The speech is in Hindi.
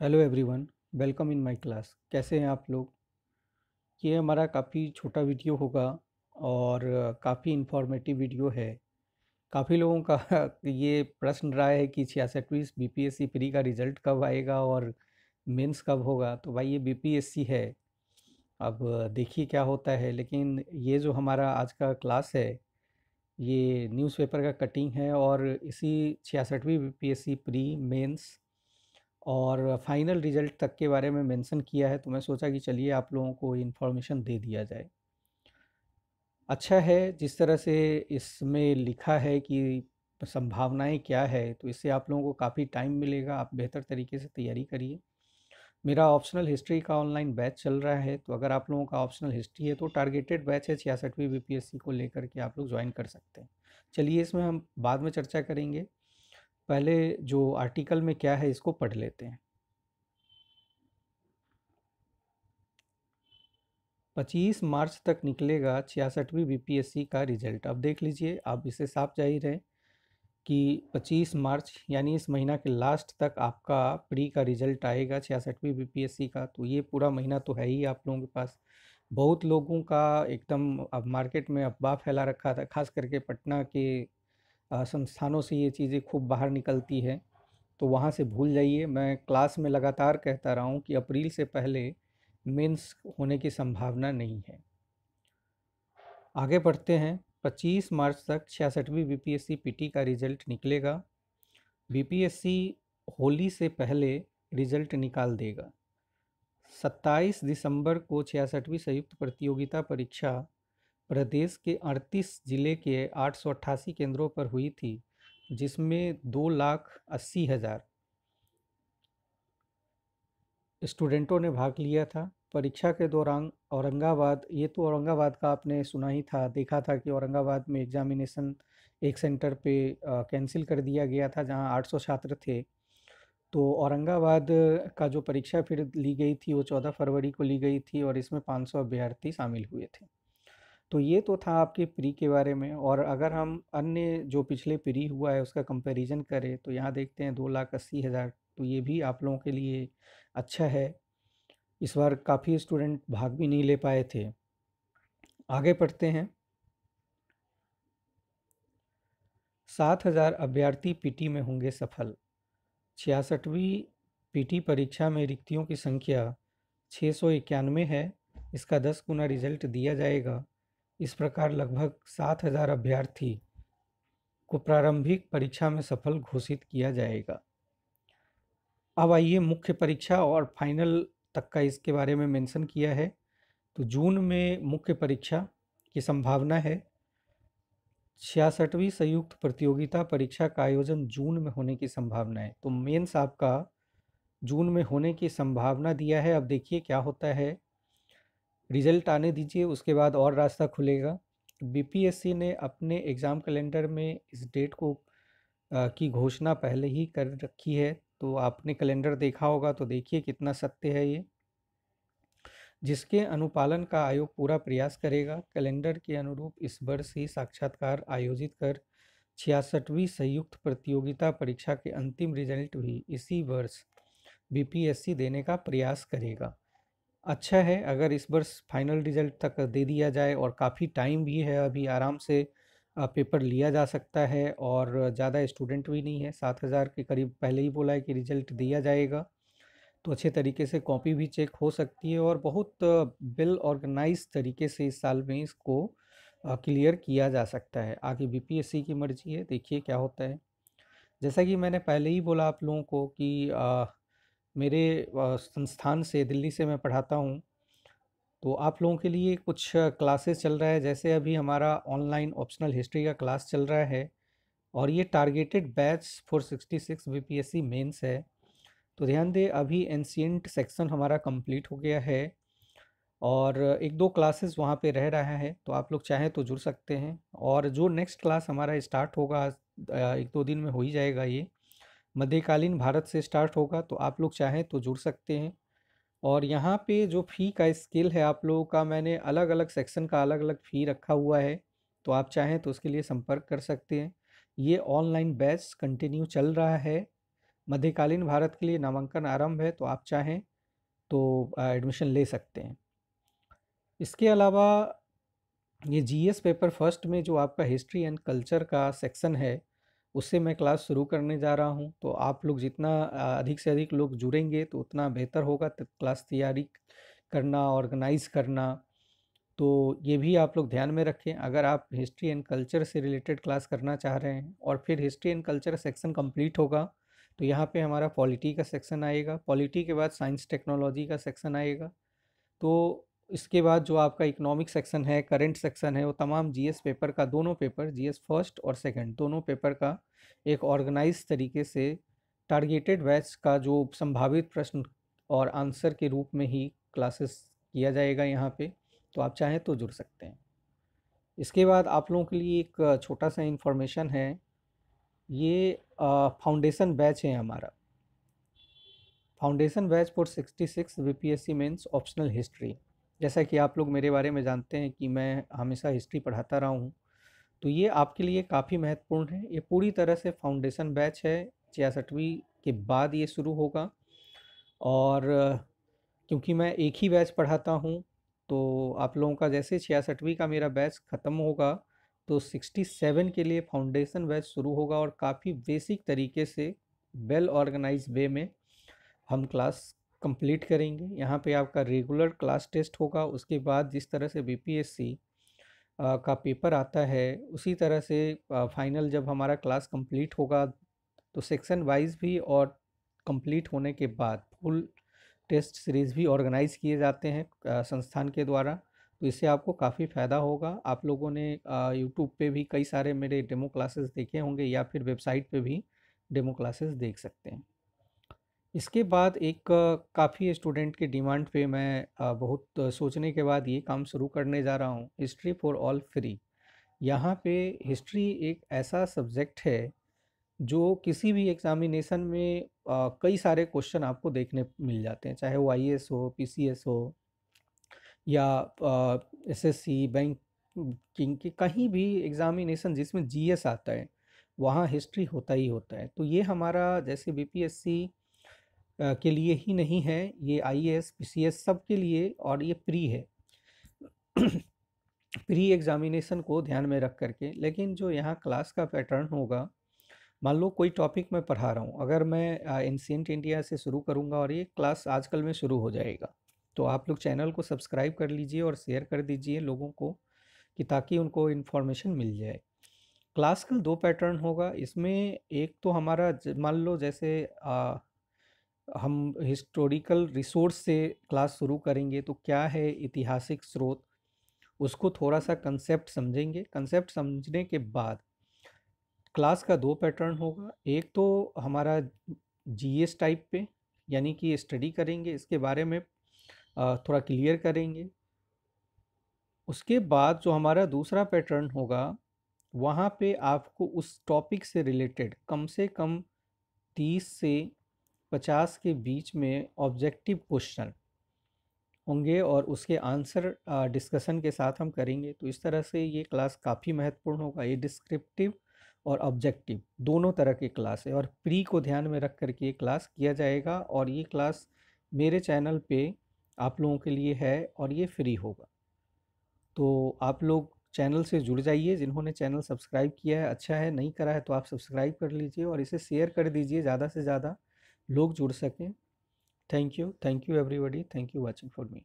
Hello everyone, welcome in my class. कैसे हैं आप लोग? ये हमारा काफ़ी छोटा वीडियो होगा और काफ़ी इन्फॉर्मेटिव वीडियो है। काफ़ी लोगों का ये प्रश्न रहा है कि 66वीं बीपीएससी प्री का रिजल्ट कब आएगा और मेंस कब होगा। तो भाई ये बीपीएससी है, अब देखिए क्या होता है। लेकिन ये जो हमारा आज का क्लास है, ये न्यूज़पेपर का कटिंग है और इसी 66वीं बीपीएससी प्री मेंस और फाइनल रिजल्ट तक के बारे में मेंशन किया है। तो मैं सोचा कि चलिए आप लोगों को इन्फॉर्मेशन दे दिया जाए। अच्छा है जिस तरह से इसमें लिखा है कि संभावनाएं क्या है, तो इससे आप लोगों को काफ़ी टाइम मिलेगा, आप बेहतर तरीके से तैयारी करिए। मेरा ऑप्शनल हिस्ट्री का ऑनलाइन बैच चल रहा है, तो अगर आप लोगों का ऑप्शनल हिस्ट्री है तो टारगेटेड बैच है 66वीं बीपीएससी को लेकर के आप लोग ज्वाइन कर सकते हैं। चलिए इसमें हम बाद में चर्चा करेंगे, पहले जो आर्टिकल में क्या है इसको पढ़ लेते हैं। 25 मार्च तक निकलेगा 66वीं बीपीएससी का रिजल्ट। अब देख लीजिए, आप इससे साफ जाहिर है कि 25 मार्च यानी इस महीना के लास्ट तक आपका प्री का रिजल्ट आएगा 66वीं बीपीएससी का। तो ये पूरा महीना तो है ही आप लोगों के पास। बहुत लोगों का एकदम अब मार्केट में अफवाह फैला रखा था, खास करके पटना के संस्थानों से ये चीज़ें खूब बाहर निकलती है, तो वहाँ से भूल जाइए। मैं क्लास में लगातार कहता रहा हूँ कि अप्रैल से पहले मेंस होने की संभावना नहीं है। आगे बढ़ते हैं। 25 मार्च तक 66वीं बीपीएससी पीटी का रिजल्ट निकलेगा। बीपीएससी होली से पहले रिजल्ट निकाल देगा। 27 दिसंबर को 66वीं संयुक्त प्रतियोगिता परीक्षा प्रदेश के 38 जिले के 888 केंद्रों पर हुई थी, जिसमें 2,80,000 स्टूडेंटों ने भाग लिया था। परीक्षा के दौरान औरंगाबाद, ये तो औरंगाबाद का आपने सुना ही था, देखा था कि औरंगाबाद में एग्जामिनेशन एक सेंटर पे कैंसिल कर दिया गया था जहां 800 छात्र थे। तो औरंगाबाद का जो परीक्षा फिर ली गई थी वो 14 फरवरी को ली गई थी और इसमें 500 अभ्यर्थी शामिल हुए थे। तो ये तो था आपके प्री के बारे में। और अगर हम अन्य जो पिछले प्री हुआ है उसका कंपैरिजन करें तो यहाँ देखते हैं 2,80,000। तो ये भी आप लोगों के लिए अच्छा है। इस बार काफ़ी स्टूडेंट भाग भी नहीं ले पाए थे। आगे पढ़ते हैं। 7,000 अभ्यर्थी पीटी में होंगे सफल। 66वीं पीटी परीक्षा में रिक्तियों की संख्या 691 है। इसका 10 गुना रिजल्ट दिया जाएगा। इस प्रकार लगभग 7,000 अभ्यर्थी को प्रारंभिक परीक्षा में सफल घोषित किया जाएगा। अब आइए मुख्य परीक्षा और फाइनल तक का इसके बारे में मेंशन किया है। तो जून में मुख्य परीक्षा की संभावना है। 66वीं संयुक्त प्रतियोगिता परीक्षा का आयोजन जून में होने की संभावना है। तो मेंस आपका जून में होने की संभावना दिया है। अब देखिए क्या होता है, रिजल्ट आने दीजिए, उसके बाद और रास्ता खुलेगा। बीपीएससी ने अपने एग्ज़ाम कैलेंडर में इस डेट को की घोषणा पहले ही कर रखी है। तो आपने कैलेंडर देखा होगा, तो देखिए कितना सत्य है ये, जिसके अनुपालन का आयोग पूरा प्रयास करेगा। कैलेंडर के अनुरूप इस वर्ष ही साक्षात्कार आयोजित कर 66वीं संयुक्त प्रतियोगिता परीक्षा के अंतिम रिजल्ट भी इसी वर्ष बीपीएससी देने का प्रयास करेगा। अच्छा है अगर इस वर्ष फाइनल रिजल्ट तक दे दिया जाए, और काफ़ी टाइम भी है, अभी आराम से पेपर लिया जा सकता है और ज़्यादा स्टूडेंट भी नहीं है। 7,000 के करीब पहले ही बोला है कि रिजल्ट दिया जाएगा, तो अच्छे तरीके से कॉपी भी चेक हो सकती है और बहुत वेल ऑर्गेनाइज तरीके से इस साल में इसको क्लियर किया जा सकता है। आगे बीपीएससी की मर्जी है, देखिए क्या होता है। जैसा कि मैंने पहले ही बोला आप लोगों को कि मेरे संस्थान से, दिल्ली से मैं पढ़ाता हूँ, तो आप लोगों के लिए कुछ क्लासेस चल रहा है। जैसे अभी हमारा ऑनलाइन ऑप्शनल हिस्ट्री का क्लास चल रहा है और ये targeted batch for 66 BPSC mains है। तो ध्यान दें, अभी एंशियंट सेक्शन हमारा कंप्लीट हो गया है और एक दो क्लासेस वहाँ पे रह रहा है, तो आप लोग चाहें तो जुड़ सकते हैं। और जो नेक्स्ट क्लास हमारा स्टार्ट होगा, एक दो दिन में हो ही जाएगा, ये मध्यकालीन भारत से स्टार्ट होगा, तो आप लोग चाहें तो जुड़ सकते हैं। और यहाँ पे जो फ़ी का स्केल है आप लोगों का, मैंने अलग अलग सेक्शन का अलग अलग फ़ी रखा हुआ है, तो आप चाहें तो उसके लिए संपर्क कर सकते हैं। ये ऑनलाइन बैच कंटिन्यू चल रहा है मध्यकालीन भारत के लिए नामांकन आरंभ है, तो आप चाहें तो एडमिशन ले सकते हैं। इसके अलावा ये जीएस पेपर फर्स्ट में जो आपका हिस्ट्री एंड कल्चर का सेक्शन है, उससे मैं क्लास शुरू करने जा रहा हूँ। तो आप लोग जितना अधिक से अधिक लोग जुड़ेंगे तो उतना बेहतर होगा क्लास तैयारी करना, ऑर्गेनाइज करना। तो ये भी आप लोग ध्यान में रखें। अगर आप हिस्ट्री एंड कल्चर से रिलेटेड क्लास करना चाह रहे हैं और फिर history and culture section complete होगा, तो यहाँ पे हमारा पॉलिटी का सेक्शन आएगा। पॉलिटी के बाद साइंस टेक्नोलॉजी का सेक्शन आएगा। तो इसके बाद जो आपका इकोनॉमिक सेक्शन है, करंट सेक्शन है, वो तमाम जीएस पेपर का, दोनों पेपर जीएस फर्स्ट और सेकंड दोनों पेपर का एक ऑर्गेनाइज तरीके से टारगेटेड बैच का जो संभावित प्रश्न और आंसर के रूप में ही क्लासेस किया जाएगा यहाँ पे। तो आप चाहें तो जुड़ सकते हैं। इसके बाद आप लोगों के लिए एक छोटा सा इन्फॉर्मेशन है। ये फाउंडेशन बैच है हमारा, foundation batch for 66 BPSC mains optional history. जैसा कि आप लोग मेरे बारे में जानते हैं कि मैं हमेशा हिस्ट्री पढ़ाता रहा हूँ, तो ये आपके लिए काफ़ी महत्वपूर्ण है। ये पूरी तरह से फाउंडेशन बैच है, 66वीं के बाद ये शुरू होगा। और क्योंकि मैं एक ही बैच पढ़ाता हूँ, तो आप लोगों का जैसे 66वीं का मेरा बैच ख़त्म होगा तो 67 के लिए फाउंडेशन बैच शुरू होगा, और काफ़ी बेसिक तरीके से वेल ऑर्गेनाइज वे में हम क्लास कंप्लीट करेंगे। यहाँ पे आपका रेगुलर क्लास टेस्ट होगा, उसके बाद जिस तरह से बीपीएससी का पेपर आता है उसी तरह से फाइनल जब हमारा क्लास कंप्लीट होगा तो सेक्शन वाइज भी और कंप्लीट होने के बाद फुल टेस्ट सीरीज़ भी ऑर्गेनाइज किए जाते हैं संस्थान के द्वारा। तो इससे आपको काफ़ी फ़ायदा होगा। आप लोगों ने यूट्यूब पे भी कई सारे मेरे डेमो क्लासेस देखे होंगे, या फिर वेबसाइट पे भी डेमो क्लासेस देख सकते हैं। इसके बाद एक काफ़ी स्टूडेंट की डिमांड पे मैं बहुत सोचने के बाद ये काम शुरू करने जा रहा हूँ, हिस्ट्री फॉर ऑल फ्री। यहाँ पे हिस्ट्री एक ऐसा सब्जेक्ट है जो किसी भी एग्जामिनेशन में कई सारे क्वेश्चन आपको देखने मिल जाते हैं, चाहे वो आईएएस हो, पीसीएस हो, या एसएससी, बैंक की कहीं भी एग्जामिनेशन जिसमें जीएस आता है वहाँ हिस्ट्री होता ही होता है। तो ये हमारा जैसे बीपीएससी के लिए ही नहीं है, ये आईएएस पीसीएस सब के लिए, और ये प्री है प्री एग्जामिनेशन को ध्यान में रख करके। लेकिन जो यहाँ क्लास का पैटर्न होगा, मान लो कोई टॉपिक मैं पढ़ा रहा हूँ, अगर मैं एंशिएंट इंडिया से शुरू करूँगा और ये क्लास आजकल में शुरू हो जाएगा, तो आप लोग चैनल को सब्सक्राइब कर लीजिए और शेयर कर दीजिए लोगों को, कि ताकि उनको इन्फॉर्मेशन मिल जाए। क्लास का दो पैटर्न होगा इसमें। एक तो हमारा मान लो जैसे हम हिस्टोरिकल रिसोर्स से क्लास शुरू करेंगे, तो क्या है ऐतिहासिक स्रोत, उसको थोड़ा सा कंसेप्ट समझेंगे। कंसेप्ट समझने के बाद क्लास का दो पैटर्न होगा। एक तो हमारा जीएस टाइप पे, यानी कि स्टडी करेंगे, इसके बारे में थोड़ा क्लियर करेंगे। उसके बाद जो हमारा दूसरा पैटर्न होगा, वहाँ पे आपको उस टॉपिक से रिलेटेड कम से कम 30 से 50 के बीच में ऑब्जेक्टिव क्वेश्चन होंगे, और उसके आंसर डिस्कशन के साथ हम करेंगे। तो इस तरह से ये क्लास काफ़ी महत्वपूर्ण होगा। ये डिस्क्रिप्टिव और ऑब्जेक्टिव दोनों तरह की क्लास है, और प्री को ध्यान में रख करके ये क्लास किया जाएगा। और ये क्लास मेरे चैनल पे आप लोगों के लिए है और ये फ्री होगा। तो आप लोग चैनल से जुड़ जाइए। जिन्होंने चैनल सब्सक्राइब किया है अच्छा है, नहीं करा है तो आप सब्सक्राइब कर लीजिए और इसे शेयर कर दीजिए, ज़्यादा से ज़्यादा लोग जुड़ सकें। Thank you everybody, thank you watching for me.